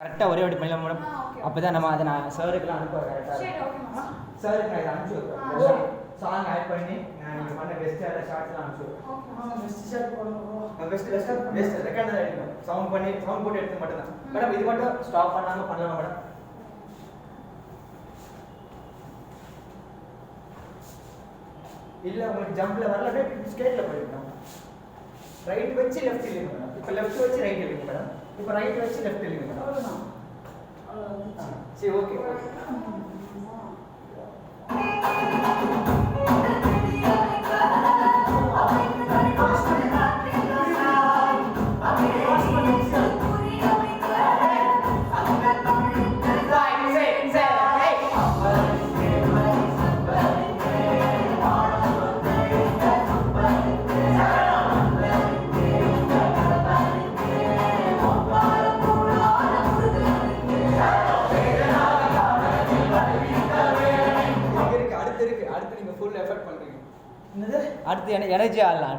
கரெக்டாக ஒரே வாட்டி பண்ணலாம் மேடம். அப்போ தான் நம்ம அதை நான் சாருக்குலாம் அனுப்புவேன் கரெக்டாக. சாருக்கு நான் இதை அனுப்பிச்சி வைப்பேன். சாங் ஆட் பண்ணி நீங்கள் பண்ண பெஸ்ட்டு எல்லாம் ஷார்ட்ஸ்லாம் அனுப்பிச்சி வைப்பேன். பெஸ்ட்டு ரெக்கார்ட் தான் எடுக்கணும். சவுண்ட் போட்டு எடுத்து மட்டும்தான் மேடம். இது மட்டும் ஸ்டாப் பண்ணாமல் பண்ணலாம் மேடம். இல்லை உங்களுக்கு ஜம்பில் வரல அப்படியே ஸ்கேட்டில் போயிடணும். ரைட் வச்சு லெஃப்ட் இல்லைங்க மேடம். இப்போ லெஃப்ட் வச்சு ரைட் இல்லைங்க மேடம். இப்போ ரைட் வச்சு லெஃப்ட் இல்லைங்க மேடம். சரி ஓகே. அடுத்து நீங்கள் ஃபுல் எஃபர்ட் பண்ணுறீங்க. அடுத்து எனர்ஜி ஆடலாம்.